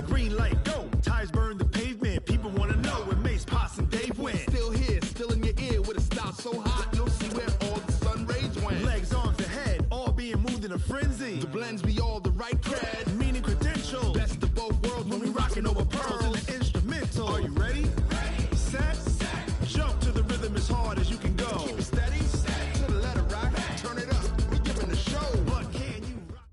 the green light, go. Tires burn the pavement. People want to know when Mace, Potts, and Dave win. Still here, still in your ear with a style so hot, you'll see where all the sun rays went. Legs, arms, and head, all being moved in a frenzy. The blends be all the right cred, meaning credentials. Best of both worlds when we rockin' over pearls in the instrumental. Are you ready? Set. Jump to the rhythm as hard as you can go. Keep it steady. To the letter rock. Turn it up. We giving the show. But can you rock?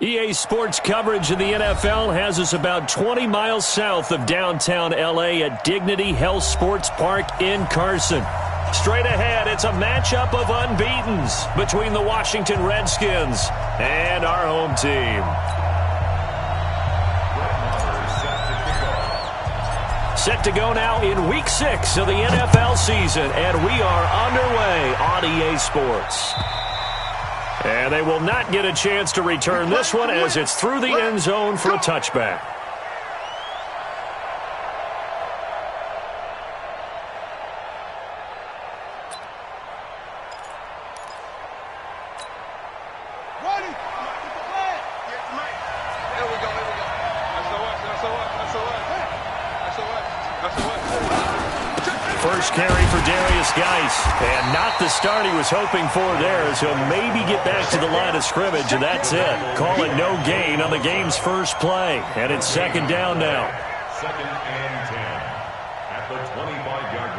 EA Sports coverage of the NFL has us about 20 miles south of downtown L.A. at Dignity Health Sports Park in Carson. Straight ahead, it's a matchup of unbeatens between the Washington Redskins and our home team. Set to go now in Week 6 of the NFL season, and we are underway on EA Sports. And they will not get a chance to return this one as it's through the end zone for a touchback. First carry for Darius Geis, and not the start he was hoping for there, as he'll maybe get back to the line of scrimmage, and that's it. Call it no gain on the game's first play, and it's second down now. Second and 10 at the 25-yard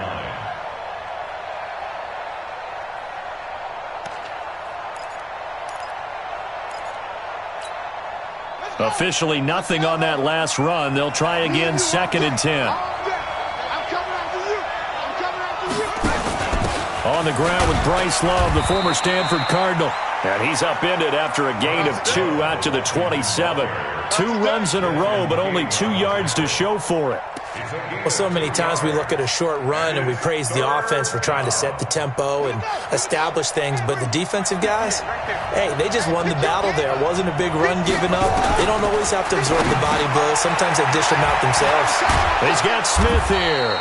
line. Officially nothing on that last run. They'll try again, second and 10. On the ground with Bryce Love, the former Stanford Cardinal. And he's upended after a gain of 2 out to the 27. 2 runs in a row, but only 2 yards to show for it. Well, so many times we look at a short run and we praise the offense for trying to set the tempo and establish things, but the defensive guys, hey, they just won the battle there. It wasn't a big run given up. They don't always have to absorb the body blows. Sometimes they dish them out themselves. He's got Smith here.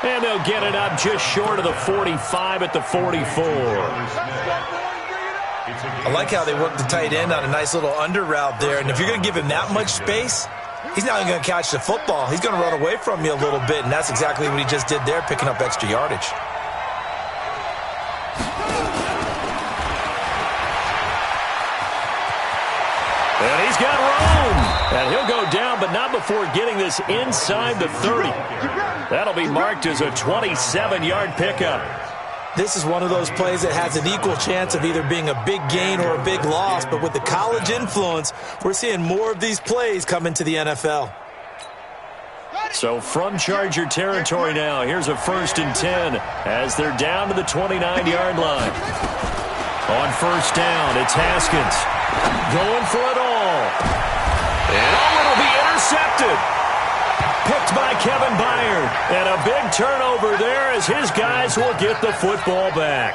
And they'll get it up just short of the 45 at the 44. I like how they work the tight end on a nice little under route there. And if you're going to give him that much space, he's not even going to catch the football. He's going to run away from you a little bit, and that's exactly what he just did there, picking up extra yardage. And he's got room. And he'll go down, but not before getting this inside the 30. That'll be marked as a 27-yard pickup. This is one of those plays that has an equal chance of either being a big gain or a big loss, but with the college influence, we're seeing more of these plays come into the NFL. So from Charger territory now, here's a 1st and 10 as they're down to the 29-yard line. On first down, it's Haskins going for it all. And it'll be intercepted. Picked by Kevin Byard. And a big turnover there as his guys will get the football back.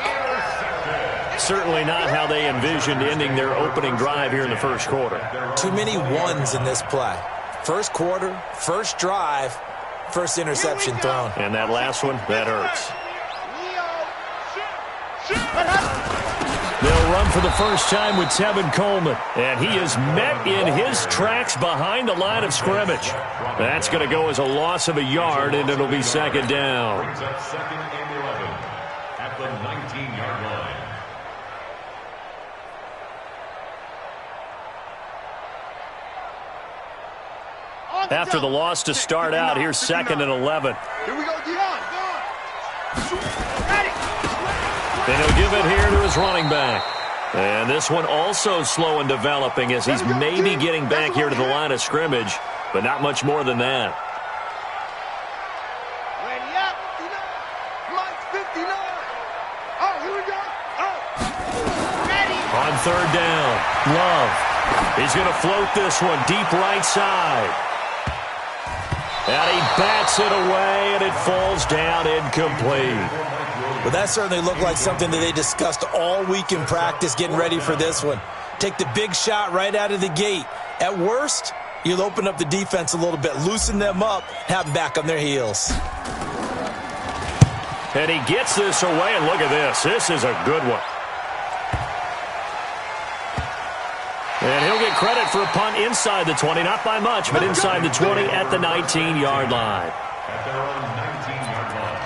Certainly not how they envisioned ending their opening drive here in the first quarter. Too many ones in this play. First quarter, first drive, first interception thrown. And that last one, that hurts. They'll run for the first time with Tevin Coleman. And he is met in his tracks behind the line of scrimmage. That's going to go as a loss of a yard, and it'll be second down. Brings up second and 11 at the 19-yard line. After the loss to start out, here's second and 11. Here we go, Dion. And he'll give it here to his running back. And this one also slow in developing as he's maybe getting back here to the line of scrimmage, but not much more than that. Ready up, 59. Oh, here we go. Oh. Ready. On third down, Love. He's going to float this one deep right side. And he bats it away, and it falls down incomplete. Well, that certainly looked like something that they discussed all week in practice getting ready for this one. Take the big shot right out of the gate. At worst, you'll open up the defense a little bit, loosen them up, have them back on their heels. And he gets this away, and look at this. This is a good one. And he'll get credit for a punt inside the 20. Not by much, but inside the 20 at the 19-yard line. At their own 19-yard line.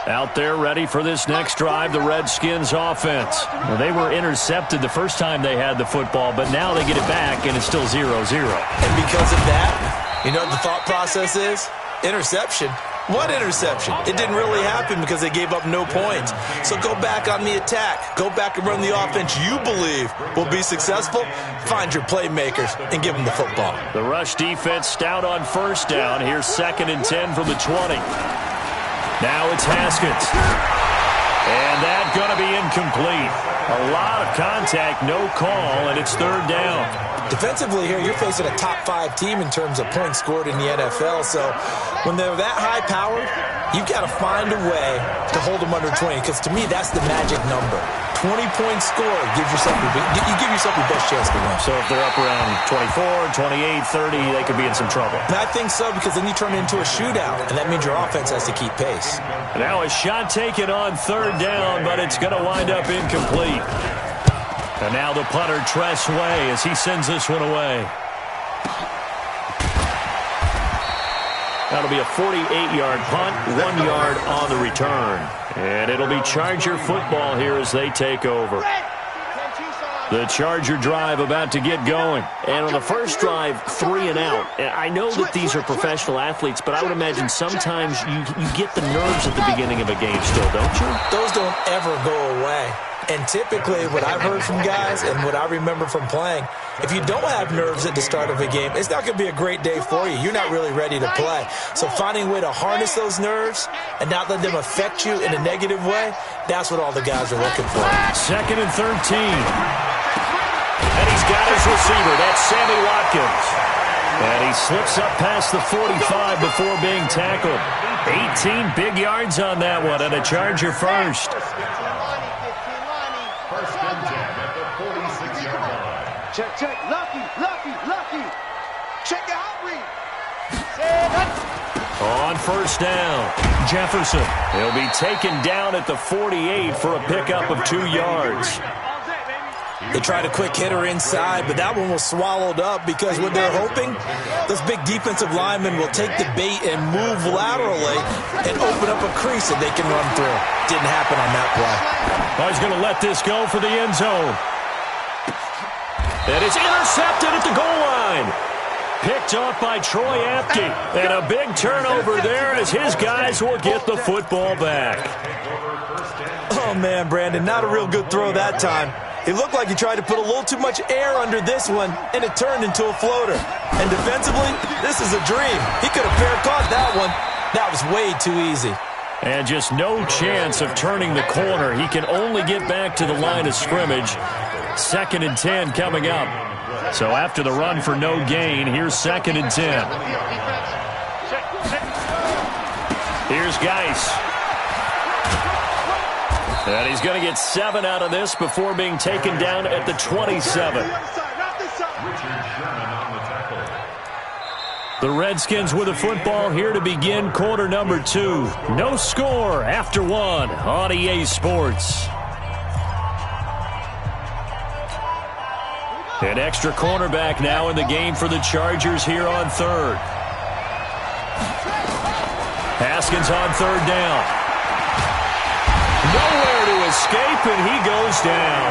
Out there ready for this next drive, the Redskins offense. Well, they were intercepted the first time they had the football, but now they get it back, and it's still 0-0. And because of that, you know what the thought process is? Interception. What interception? It didn't really happen because they gave up no points. So go back on the attack. Go back and run the offense you believe will be successful. Find your playmakers and give them the football. The rush defense stout on first down. Here's 2nd and 10 from the 20. Now it's Haskins. And that's going to be incomplete. A lot of contact, no call, and it's 3rd down. Defensively here, you're facing a top-5 team in terms of points scored in the NFL. So when they're that high-powered, you've got to find a way to hold them under 20, because to me, that's the magic number. 20 points scored, you give yourself your best chance to win. So if they're up around 24, 28, 30, they could be in some trouble. And I think so, because then you turn it into a shootout, and that means your offense has to keep pace. Now a shot taken on 3rd down, but it's going to wind up incomplete. And now the punter, Tress Way, as he sends this one away. That'll be a 48-yard punt, 1 yard on the return. And it'll be Charger football here as they take over. The Charger drive about to get going. And on the first drive, 3 and out. I know that these are professional athletes, but I would imagine sometimes you get the nerves at the beginning of a game still, don't you? Those don't ever go away. And typically, what I've heard from guys and what I remember from playing, if you don't have nerves at the start of a game, it's not going to be a great day for you. You're not really ready to play. So finding a way to harness those nerves and not let them affect you in a negative way, that's what all the guys are looking for. 2nd and 13. And he's got his receiver. That's Sammy Watkins. And he slips up past the 45 before being tackled. 18 big yards on that one, and a Charger first. Check. Lucky. Check out, read. On first down, Jefferson. He'll be taken down at the 48 for a pickup of 2 yards. They tried a quick hitter inside, but that one was swallowed up because what they're hoping, those big defensive linemen will take the bait and move laterally and open up a crease that they can run through. Didn't happen on that play. Well, he's going to let this go for the end zone. And it's intercepted at the goal line. Picked off by Troy Apke. And a big turnover there as his guys will get the football back. Oh, man, Brandon, not a real good throw that time. It looked like he tried to put a little too much air under this one, and it turned into a floater. And defensively, this is a dream. He could have fair caught that one. That was way too easy. And just no chance of turning the corner. He can only get back to the line of scrimmage. 2nd and 10 coming up. So after the run for no gain, here's 2nd and 10. Here's Geis. And he's going to get 7 out of this before being taken down at the 27. The Redskins with a football here to begin quarter number 2. No score after 1 on EA Sports. An extra cornerback now in the game for the Chargers here on 3rd. Haskins on 3rd down. Nowhere to escape, and he goes down.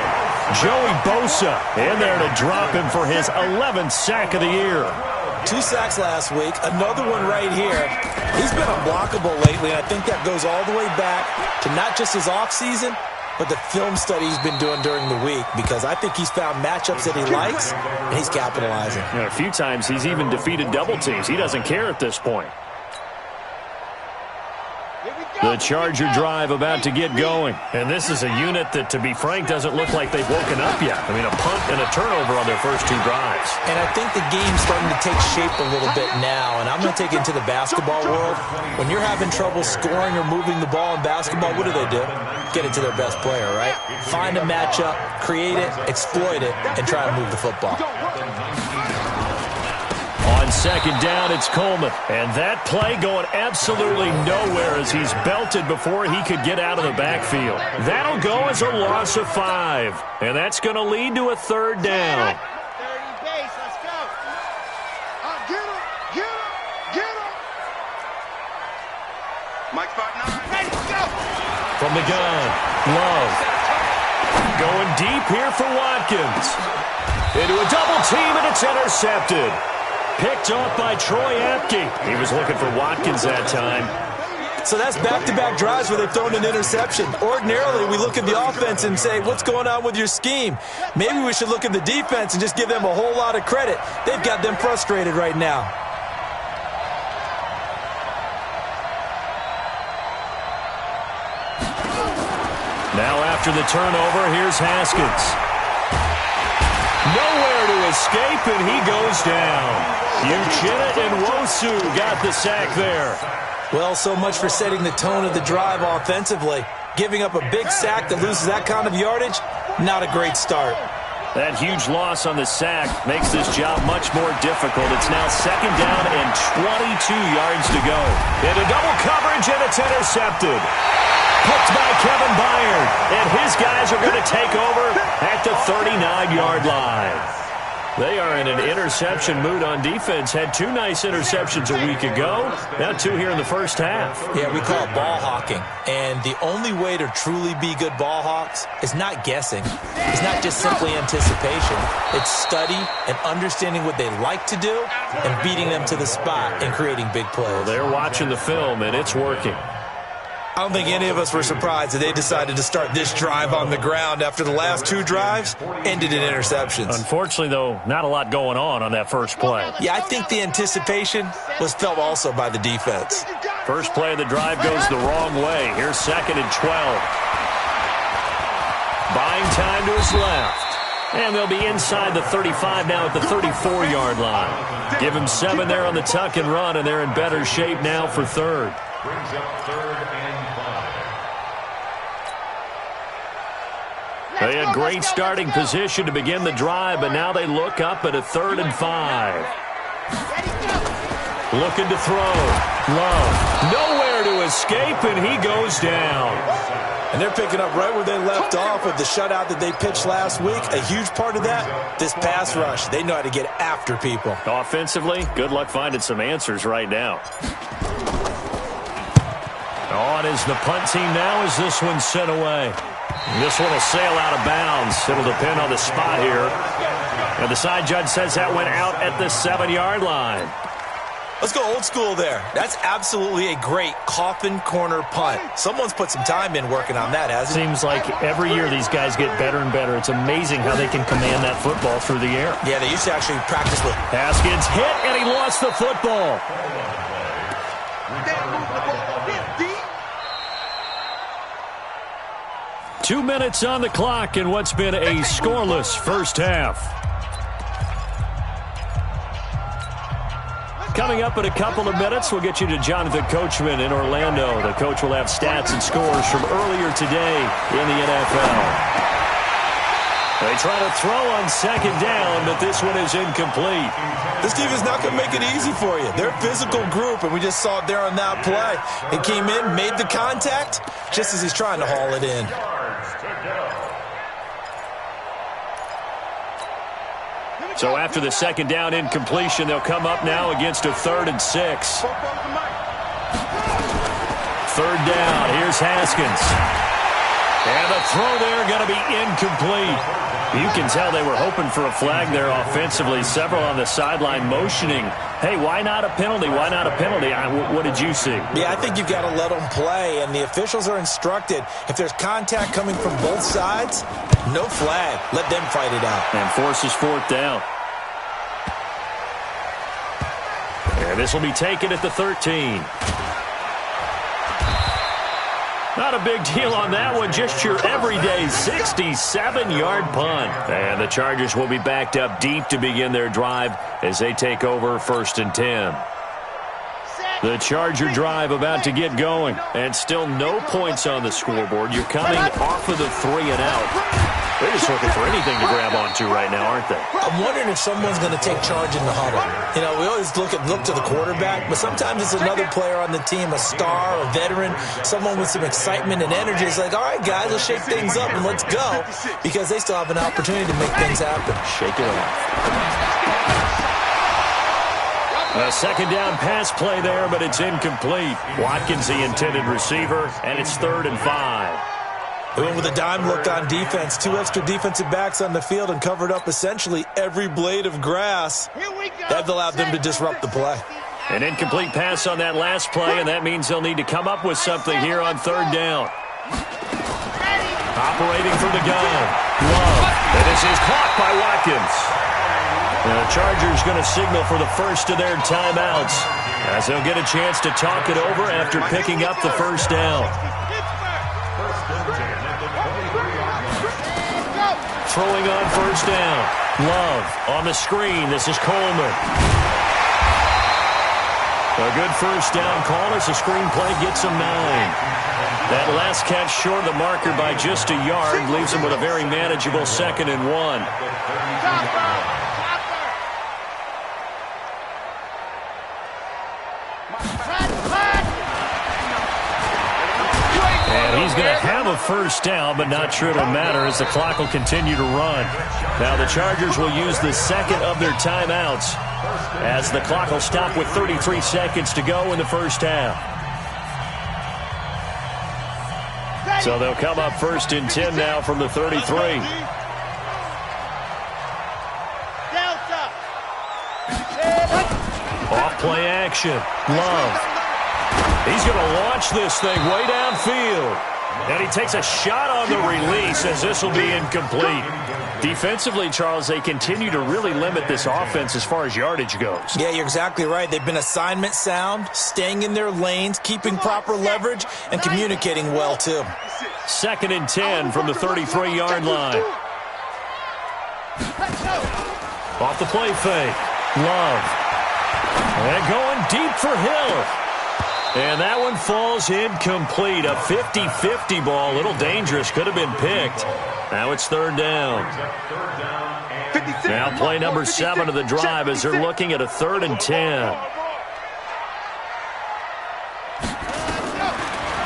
Joey Bosa in there to drop him for his 11th sack of the year. 2 sacks last week, another one right here. He's been unblockable lately, and I think that goes all the way back to not just his offseason, but the film study he's been doing during the week, because I think he's found matchups that he likes, and he's capitalizing. A few times he's even defeated double teams. He doesn't care at this point. The Charger drive about to get going. And this is a unit that, to be frank, doesn't look like they've woken up yet. I mean, a punt and a turnover on their first 2 drives. And I think the game's starting to take shape a little bit now. And I'm going to take it into the basketball world. When you're having trouble scoring or moving the ball in basketball, what do? Get it to their best player, right? Find a matchup, create it, exploit it, and try to move the football. On On second down, it's Coleman. And that play going absolutely nowhere as he's belted before he could get out of the backfield. That'll go as a loss of 5. And that's going to lead to a third down. From the gun, Love. Going deep here for Watkins. Into a double team, and it's intercepted. Picked off by Troy Apke. He was looking for Watkins that time. So that's back-to-back drives where they've thrown an interception. Ordinarily, we look at the offense and say, what's going on with your scheme? Maybe we should look at the defense and just give them a whole lot of credit. They've got them frustrated right now. Now after the turnover, here's Haskins. Nowhere to escape, and he goes down. Uchenna and Nwosu got the sack there. Well, so much for setting the tone of the drive offensively. Giving up a big sack that loses that kind of yardage, not a great start. That huge loss on the sack makes this job much more difficult. It's now second down and 22 yards to go. Into double coverage, and it's intercepted. Picked by Kevin Byard, and his guys are going to take over at the 39-yard line. They are in an interception mood on defense. Had 2 nice interceptions a week ago. Now 2 here in the first half. Yeah, we call it ball hawking. And the only way to truly be good ball hawks is not guessing. It's not just simply anticipation. It's study and understanding what they like to do and beating them to the spot and creating big plays. Well, they're watching the film, and it's working. I don't think any of us were surprised that they decided to start this drive on the ground after the last 2 drives ended in interceptions. Unfortunately, though, not a lot going on that first play. Yeah, I think the anticipation was felt also by the defense. First play of the drive goes the wrong way. Here's second and 12. Buying time to his left. And they'll be inside the 35 now at the 34-yard line. Give him 7 there on the tuck and run, and they're in better shape now for third. Brings up 3rd and 5. They had great starting position to begin the drive, but now they look up at a 3rd and 5. Looking to throw. Love. Nowhere to escape, and he goes down. And they're picking up right where they left off with the shutout that they pitched last week. A huge part of that, this pass rush. They know how to get after people. Offensively, good luck finding some answers right now. On is the punt team now as this one's sent away. This one will sail out of bounds. It'll depend on the spot here. And the side judge says that went out at the 7-yard line. Let's go old school there. That's absolutely a great coffin corner punt. Someone's put some time in working on that, hasn't it? Seems like every year these guys get better and better. It's amazing how they can command that football through the air. Yeah, they used to actually practice with. Haskins hit, and he lost the football. 2 minutes on the clock in what's been a scoreless first half. Coming up in a couple of minutes, we'll get you to Jonathan Coachman in Orlando. The coach will have stats and scores from earlier today in the NFL. They try to throw on second down, but this one is incomplete. This team is not going to make it easy for you. They're a physical group, and we just saw it there on that play. It came in, made the contact, just as he's trying to haul it in. So after the second down incompletion, they'll come up now against a 3rd and 6. 3rd down. Here's Haskins. And the throw there going to be incomplete. You can tell they were hoping for a flag there offensively. Several on the sideline motioning. Hey, why not a penalty? Why not a penalty? What did you see? Yeah, I think you've got to let them play, and the officials are instructed. If there's contact coming from both sides, no flag. Let them fight it out. And forces 4th down. And this will be taken at the 13. Not a big deal on that one. Just your everyday 67-yard punt. And the Chargers will be backed up deep to begin their drive as they take over 1st and 10. The Charger drive about to get going. And still no points on the scoreboard. You're coming off of the 3 and out. They're just looking for anything to grab onto right now, aren't they? I'm wondering if someone's going to take charge in the huddle. You know, we always look to the quarterback, but sometimes it's another player on the team, a star, a veteran, someone with some excitement and energy. It's like, all right, guys, let's shake things up and let's go, because they still have an opportunity to make things happen. Shake it off. A second down pass play there, but it's incomplete. Watkins, the intended receiver, and it's 3rd and 5. They went with a dime look on defense. 2 extra defensive backs on the field and covered up essentially every blade of grass. That allowed them to disrupt the play. An incomplete pass on that last play, and that means they'll need to come up with something here on 3rd down. Operating from the gun. Love. And this is caught by Watkins. And the Chargers going to signal for the first of their timeouts, as they'll get a chance to talk it over after picking up the first down. Throwing on 1st down. Love on the screen. This is Coleman. A good 1st down call as the screenplay gets him 9. That last catch short of the marker by just a yard leaves him with a very manageable 2nd and 1. And he's going to have a 1st down, but not sure it'll matter as the clock will continue to run. Now the Chargers will use the 2nd of their timeouts as the clock will stop with 33 seconds to go in the 1st half. So they'll come up 1st and 10 now from the 33. Off play action. Love. He's going to launch this thing way downfield. And he takes a shot on the release as this will be incomplete. Defensively, Charles, they continue to really limit this offense as far as yardage goes. Yeah, you're exactly right. They've been assignment sound, staying in their lanes, keeping proper leverage, and communicating well, too. 2nd and 10 from the 33-yard line. Off the play fake. Love. And going deep for Hill. And that one falls incomplete. A 50-50 ball. A little dangerous. Could have been picked. Now it's 3rd down. Now play number 7 of the drive as they're looking at a 3rd and 10.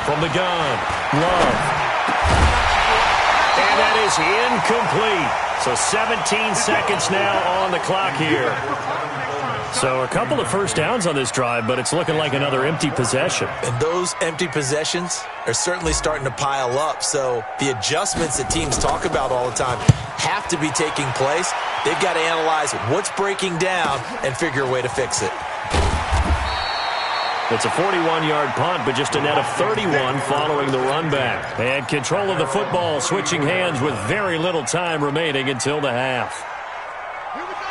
From the gun. Love. And that is incomplete. So 17 seconds now on the clock here. So a couple of 1st downs on this drive, but it's looking like another empty possession. And those empty possessions are certainly starting to pile up. So the adjustments that teams talk about all the time have to be taking place. They've got to analyze what's breaking down and figure a way to fix it. It's a 41-yard punt, but just a net of 31 following the run back. And control of the football, switching hands with very little time remaining until the half.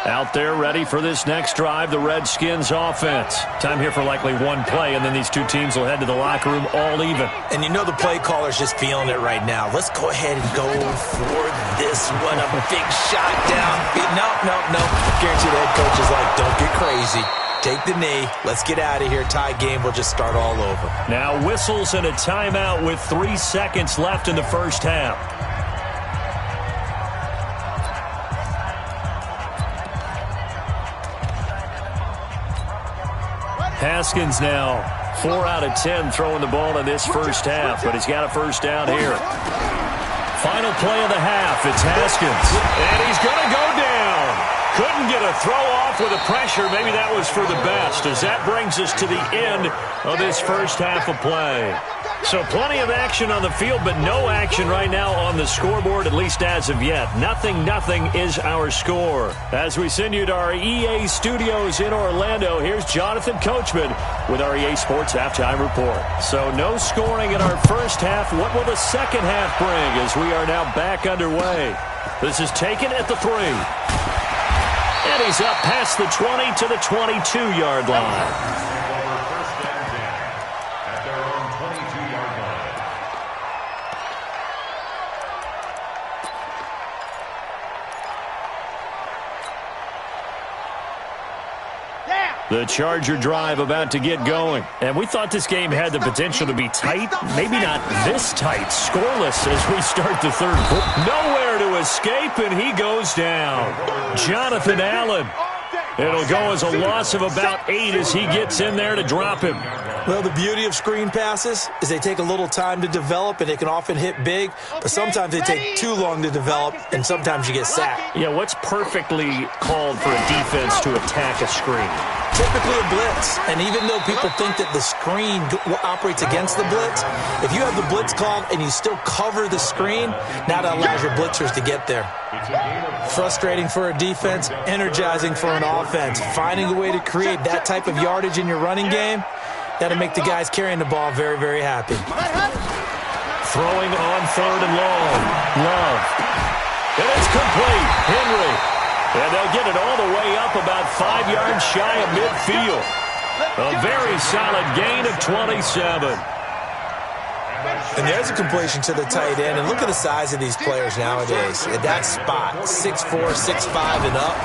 Out there ready for this next drive, the Redskins offense. Time here for likely one play, and then these two teams will head to the locker room all even. And you know the play caller's just feeling it right now. Let's go ahead and go for this one. A big shot down. No. Guarantee the head coach is like, don't get crazy. Take the knee. Let's get out of here. Tie game. We'll just start all over. Now whistles and a timeout with 3 seconds left in the 1st half. Haskins now 4 out of 10 throwing the ball in this 1st half, but he's got a 1st down here. Final play of the half. It's Haskins. And he's going to go down. Couldn't get a throw off with the pressure. Maybe that was for the best, as that brings us to the end of this 1st half of play. So plenty of action on the field, but no action right now on the scoreboard, at least as of yet. Nothing is our score. As we send you to our EA studios in Orlando, here's Jonathan Coachman with our EA Sports Halftime Report. So no scoring in our 1st half. What will the 2nd half bring as we are now back underway? This is taken at the 3. And he's up past the 20 to the 22-yard line. The Charger drive about to get going. And we thought this game had the potential to be tight. Maybe not this tight. Scoreless as we start the third quarter. Nowhere to escape, and he goes down. Jonathan Allen. It'll go as a loss of about 8 as he gets in there to drop him. Well, the beauty of screen passes is they take a little time to develop, and they can often hit big, but sometimes they take too long to develop, and sometimes you get sacked. Yeah, what's perfectly called for a defense to attack a screen? Typically a blitz, and even though people think that the screen operates against the blitz, if you have the blitz called and you still cover the screen, now that allows your blitzers to get there. Frustrating for a defense, energizing for an offense. Finding a way to create that type of yardage in your running game, that'll make the guys carrying the ball very, very happy. Throwing on 3rd and long. Love. And it's complete. Henry. And they'll get it all the way up about 5 yards shy of midfield. A very solid gain of 27. And there's a completion to the tight end. And look at the size of these players nowadays. At that spot, 6'4", 6'5", and up.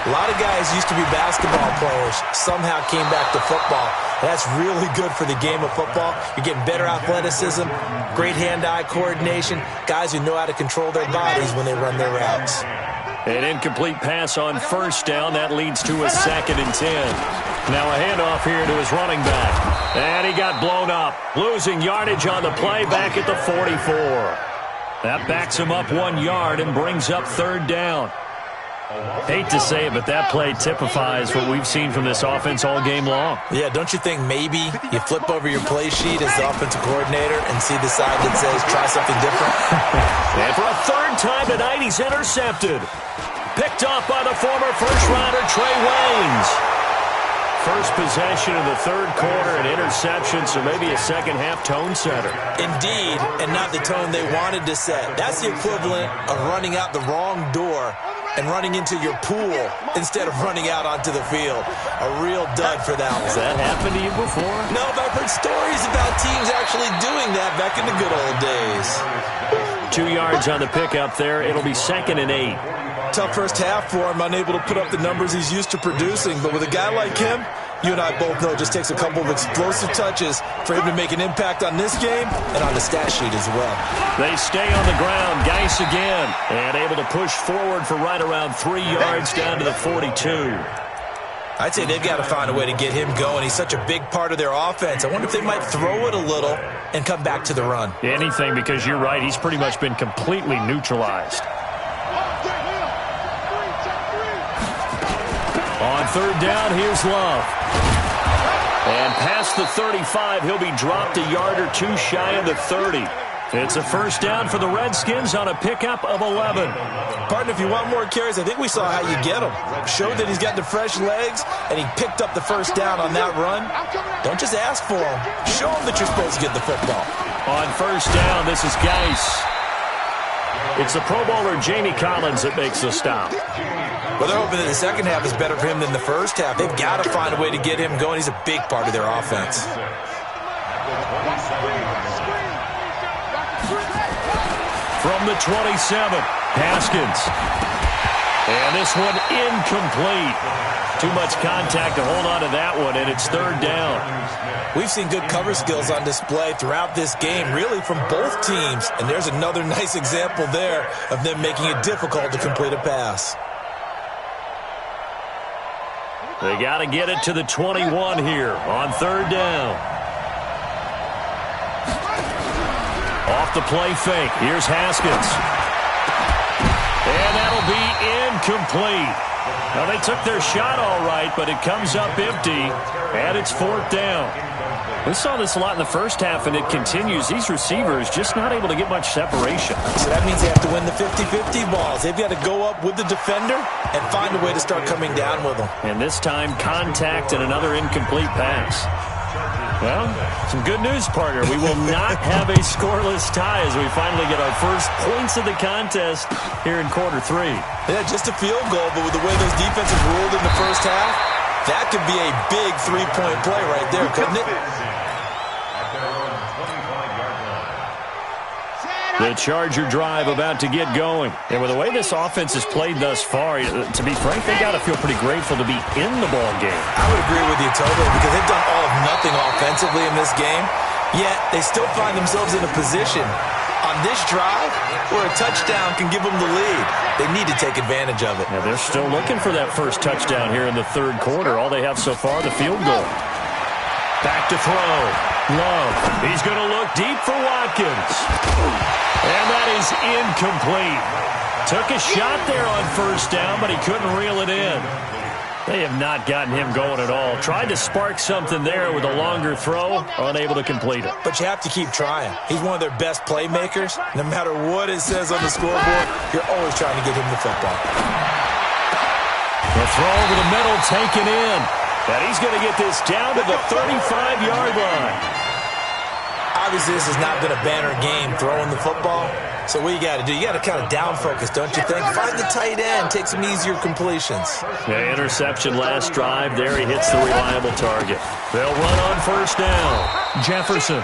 A lot of guys used to be basketball players, somehow came back to football. And that's really good for the game of football. You're getting better athleticism, great hand-eye coordination, guys who know how to control their bodies when they run their routes. An incomplete pass on 1st down. That leads to a 2nd and 10. Now a handoff here to his running back. And he got blown up. Losing yardage on the play back at the 44. That backs him up 1 yard and brings up 3rd down. Hate to say it, but that play typifies what we've seen from this offense all game long. Yeah, don't you think maybe you flip over your play sheet as the offensive coordinator and see the side that says try something different? And for a 3rd time tonight, he's intercepted. Picked off by the former first-rounder Trey Waynes. First possession of the 3rd quarter, an interception, so maybe a second-half tone setter. Indeed, and not the tone they wanted to set. That's the equivalent of running out the wrong door and running into your pool instead of running out onto the field. A real dud for that one. Has that happened to you before? No, but I've heard stories about teams actually doing that back in the good old days. 2 yards on the pickup there. It'll be 2nd and 8. Tough first half for him, unable to put up the numbers he's used to producing. But with a guy like him, you and I both know it just takes a couple of explosive touches for him to make an impact on this game and on the stat sheet as well. They stay on the ground. Geis again. And able to push forward for right around 3 yards down to the 42. I'd say they've got to find a way to get him going. He's such a big part of their offense. I wonder if they might throw it a little and come back to the run. Anything, because you're right. He's pretty much been completely neutralized. On 3rd down, here's Love. And past the 35, he'll be dropped a yard or 2 shy of the 30. It's a 1st down for the Redskins on a pickup of 11. Partner, if you want more carries, I think we saw how you get him. Showed that he's got the fresh legs, and he picked up the 1st down on that run. Don't just ask for him. Show him that you're supposed to get the football. On 1st down, this is Geis. It's the Pro Bowler Jamie Collins that makes the stop. Well, they're hoping that the second half is better for him than the first half. They've got to find a way to get him going. He's a big part of their offense. From the 27, Haskins. And this one incomplete. Too much contact to hold on to that one, and it's 3rd down. We've seen good cover skills on display throughout this game, really from both teams. And there's another nice example there of them making it difficult to complete a pass. They got to get it to the 21 here on 3rd down. Off the play fake. Here's Haskins. And that'll be incomplete. Now, they took their shot all right, but it comes up empty, and it's 4th down. We saw this a lot in the first half, and it continues. These receivers just not able to get much separation. So that means they have to win the 50-50 balls. They've got to go up with the defender and find a way to start coming down with them. And this time, contact and another incomplete pass. Well, some good news, partner. We will not have a scoreless tie as we finally get our first points of the contest here in quarter 3. Yeah, just a field goal, but with the way those defenses ruled in the first half, that could be a big three-point play right there, couldn't it? The Charger drive about to get going. And with the way this offense has played thus far, to be frank, they got to feel pretty grateful to be in the ball game. I would agree with you totally because they've done all of nothing offensively in this game, yet they still find themselves in a position on this drive where a touchdown can give them the lead. They need to take advantage of it. Now they're still looking for that first touchdown here in the third quarter. All they have so far, the field goal. Back to throw. Love. He's going to look deep for Watkins. And that is incomplete. Took a shot there on first down, but he couldn't reel it in. They have not gotten him going at all. Tried to spark something there with a longer throw, unable to complete it. But you have to keep trying. He's one of their best playmakers. No matter what it says on the scoreboard, you're always trying to get him the football. The throw over the middle, taken in. And he's going to get this down to the 35-yard line. Obviously, this has not been a banner game throwing the football. So what you got to do, you got to kind of down focus, don't you think? Find the tight end, take some easier completions. Yeah, interception last drive. There he hits the reliable target. They'll run on first down. Jefferson.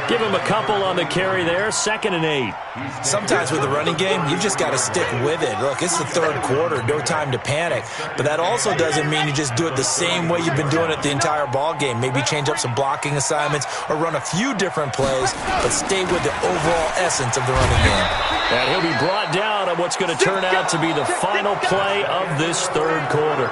Give him a couple on the carry there. 2nd and 8. Sometimes with the running game, you've just got to stick with it. Look, it's the third quarter, no time to panic. But that also doesn't mean you just do it the same way you've been doing it the entire ball game. Maybe change up some blocking assignments or run a few different plays, but stay with the overall essence of the running game. And he'll be brought down on what's going to turn out to be the final play of this third quarter.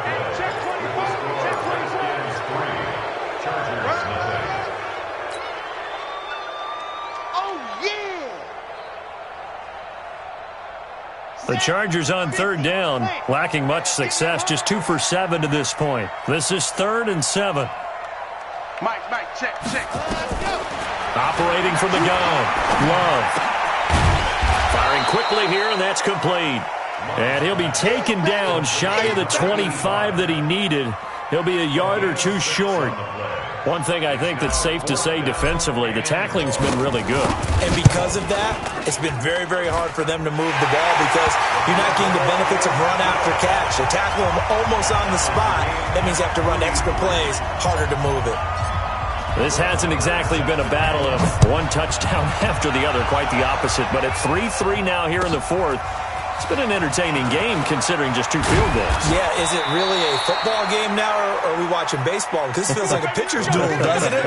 The Chargers on third down, lacking much success, just 2 for 7 to this point. This is 3rd and 7. Mike, check. Operating from the gun, Love. Firing quickly here, and that's complete. And he'll be taken down shy of the 25 that he needed. He'll be a yard or two short. One thing I think that's safe to say defensively, the tackling's been really good. And because of that, it's been very, very hard for them to move the ball because you're not getting the benefits of run after catch. They tackle them almost on the spot. That means you have to run extra plays, harder to move it. This hasn't exactly been a battle of one touchdown after the other, quite the opposite. But at 3-3 now here in the fourth, it's been an entertaining game considering just 2 field goals. Yeah, is it really a football game now, or are we watching baseball? Because this feels like a pitcher's duel, doesn't it?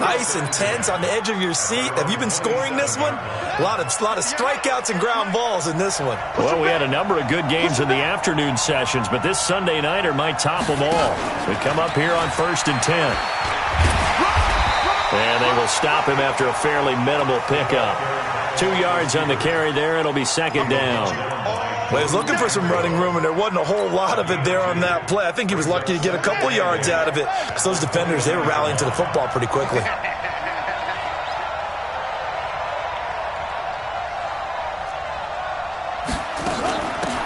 Nice and tense on the edge of your seat. Have you been scoring this one? A lot of strikeouts and ground balls in this one. Well, we had a number of good games in the afternoon sessions, but this Sunday nighter might top them all. We come up here on 1st and 10. And they will stop him after a fairly minimal pickup. 2 yards on the carry there. It'll be 2nd down. Well, he was looking for some running room, and there wasn't a whole lot of it there on that play. I think he was lucky to get a couple yards out of it because those defenders, they were rallying to the football pretty quickly.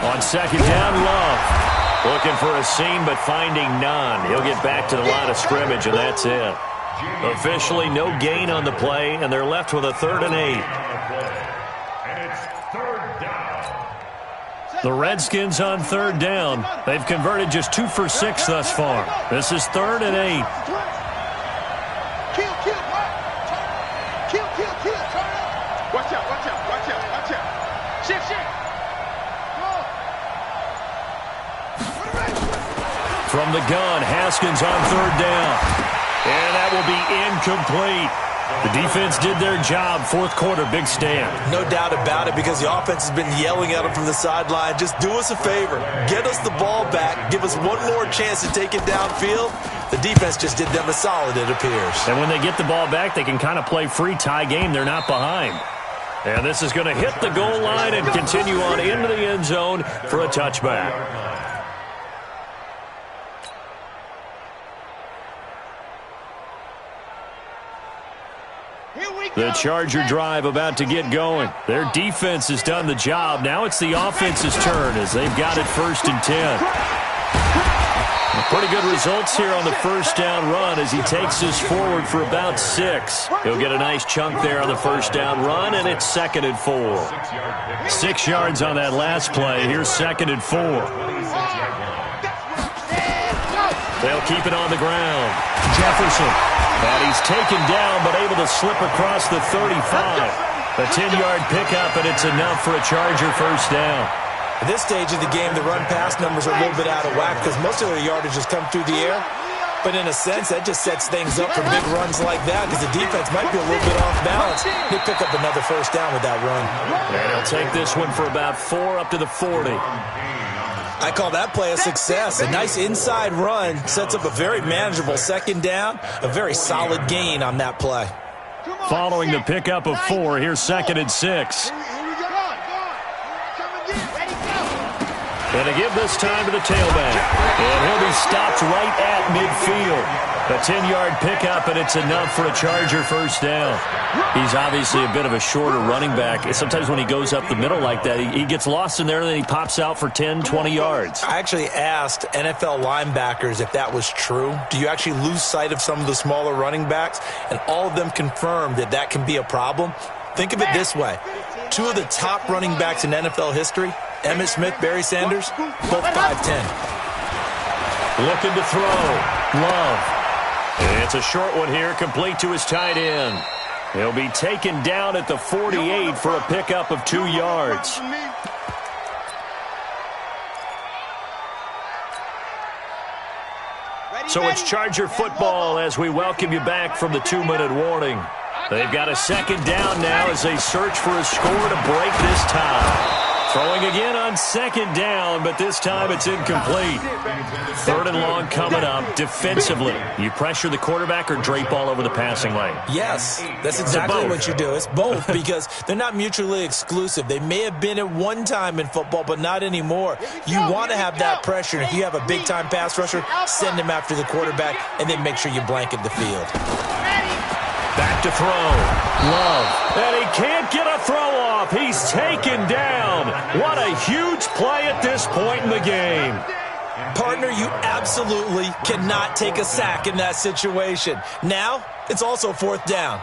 On 2nd down, Love. Looking for a seam, but finding none. He'll get back to the line of scrimmage, and that's it. Officially no gain on the play, and they're left with a 3rd and 8. And it's 3rd down. The Redskins on 3rd down. They've converted just 2 for 6 thus far. This is 3rd and 8. Kill. Watch out. Shift. From the gun, Haskins on 3rd down. And that will be incomplete. The defense did their job. 4th quarter, big stand. No doubt about it because the offense has been yelling at them from the sideline. Just do us a favor. Get us the ball back. Give us one more chance to take it downfield. The defense just did them a solid, it appears. And when they get the ball back, they can kind of play free tie game. They're not behind. And this is going to hit the goal line and continue on into the end zone for a touchback. The Charger drive about to get going. Their defense has done the job. Now it's the offense's turn as they've got it 1st and 10. Pretty good results here on the first down run as he takes us forward for about 6. He'll get a nice chunk there on the first down run, and it's 2nd and 4. 6 yards on that last play. Here's 2nd and 4. They'll keep it on the ground. Jefferson. And he's taken down but able to slip across the 35. A 10-yard pickup, and it's enough for a Charger first down. At this stage of the game, the run-pass numbers are a little bit out of whack because most of their yardage has come through the air. But in a sense, that just sets things up for big runs like that because the defense might be a little bit off balance. They pick up another first down with that run. And he'll take this one for about 4 up to the 40. I call that play a success. A nice inside run sets up a very manageable second down, a very solid gain on that play. Following the pickup of 4, here's 2nd and 6. And to give this time to the tailback. And he'll be stopped right at midfield. A 10-yard pickup, and it's enough for a Charger first down. He's obviously a bit of a shorter running back. Sometimes when he goes up the middle like that, he gets lost in there, and then he pops out for 10, 20 yards. I actually asked NFL linebackers if that was true. Do you actually lose sight of some of the smaller running backs? And all of them confirmed that that can be a problem. Think of it this way. 2 of the top running backs in NFL history, Emmitt Smith, Barry Sanders, both 5'10". Looking to throw. Love. It's a short one here, complete to his tight end. He'll be taken down at the 48 for a pickup of 2 yards. So it's Charger football as we welcome you back from the 2-minute warning. They've got a second down now as they search for a score to break this tie. Throwing again on second down, but this time it's incomplete. 3rd and long coming up. Defensively, you pressure the quarterback or drape all over the passing lane? Yes, that's exactly what you do. It's both because they're not mutually exclusive. They may have been at one time in football, but not anymore. You want to have that pressure. If you have a big-time pass rusher, send him after the quarterback, and then make sure you blanket the field. Back to throw. Love. And he can't get a throw off. He's taken down. What a huge play at this point in the game. Partner, you absolutely cannot take a sack in that situation. Now, it's also 4th down.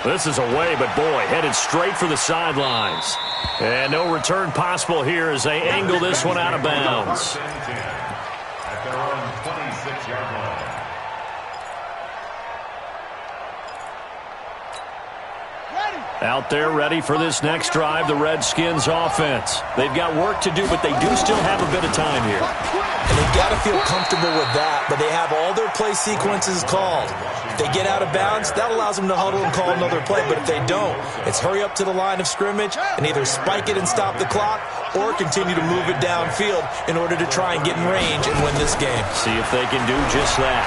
This is away, but boy, headed straight for the sidelines. And no return possible here as they angle this one out of bounds. At their own 26-yard line. Out there ready for this next drive, the Redskins offense. They've got work to do, but they do still have a bit of time here. And they've got to feel comfortable with that, but they have all their play sequences called. If they get out of bounds, that allows them to huddle and call another play, but if they don't, it's hurry up to the line of scrimmage and either spike it and stop the clock or continue to move it downfield in order to try and get in range and win this game. See if they can do just that.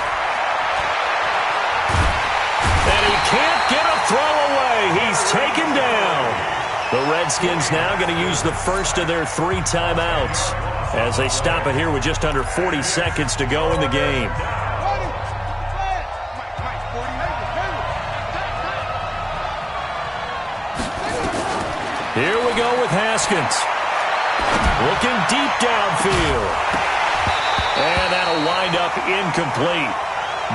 And he can't get a throw away. He's taken down. The Redskins now going to use the first of their 3 timeouts as they stop it here with just under 40 seconds to go in the game. Here we go with Haskins. Looking deep downfield. And that'll wind up incomplete.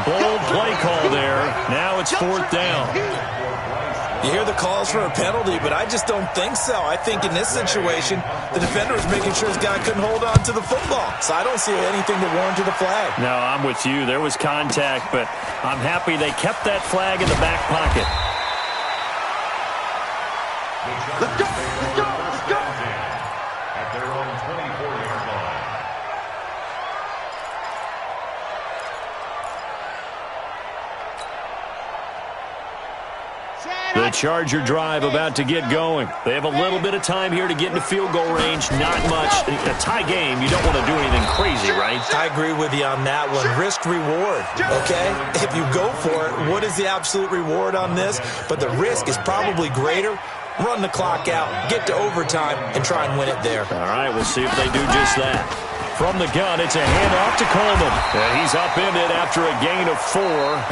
Bold play call there. Now it's 4th down. You hear the calls for a penalty, but I just don't think so. I think in this situation, the defender was making sure his guy couldn't hold on to the football. So I don't see anything to warrant the flag. No, I'm with you. There was contact, but I'm happy they kept that flag in the back pocket. Let's go! Let's go! Let's go! At their own 24-yard line. The Charger drive about to get going. They have a little bit of time here to get into field goal range. Not much. A tie game, you don't want to do anything crazy, right? I agree with you on that one. Risk reward, okay? If you go for it, what is the absolute reward on this? But the risk is probably greater. Run the clock out, get to overtime, and try and win it there. All right, we'll see if they do just that. From the gun, it's a handoff to Coleman. And he's upended after a gain of 4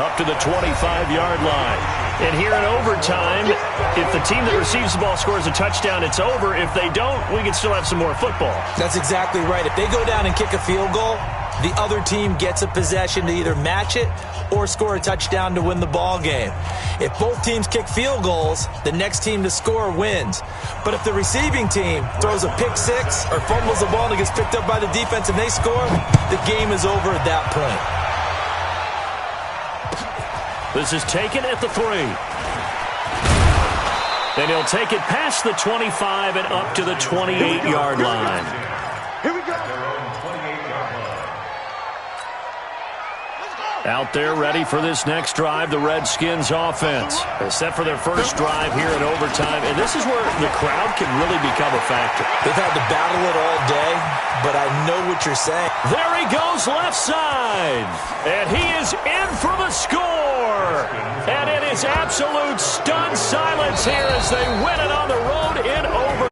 up to the 25-yard line. And here in overtime, if the team that receives the ball scores a touchdown, it's over. If they don't, we can still have some more football. That's exactly right. If they go down and kick a field goal, the other team gets a possession to either match it or score a touchdown to win the ball game. If both teams kick field goals, the next team to score wins. But if the receiving team throws a pick six or fumbles the ball and it gets picked up by the defense and they score, the game is over at that point. This is taken at the 3. And he'll take it past the 25 and up to the 28-yard line. Here we go. At their own 28-yard line. Out there ready for this next drive, the Redskins offense. They're set for their first drive here in overtime, and this is where the crowd can really become a factor. They've had to battle it all day, but I know what you're saying. There he goes left side, and he is in for the score. And it is absolute stunned silence here as they win it on the road in overtime.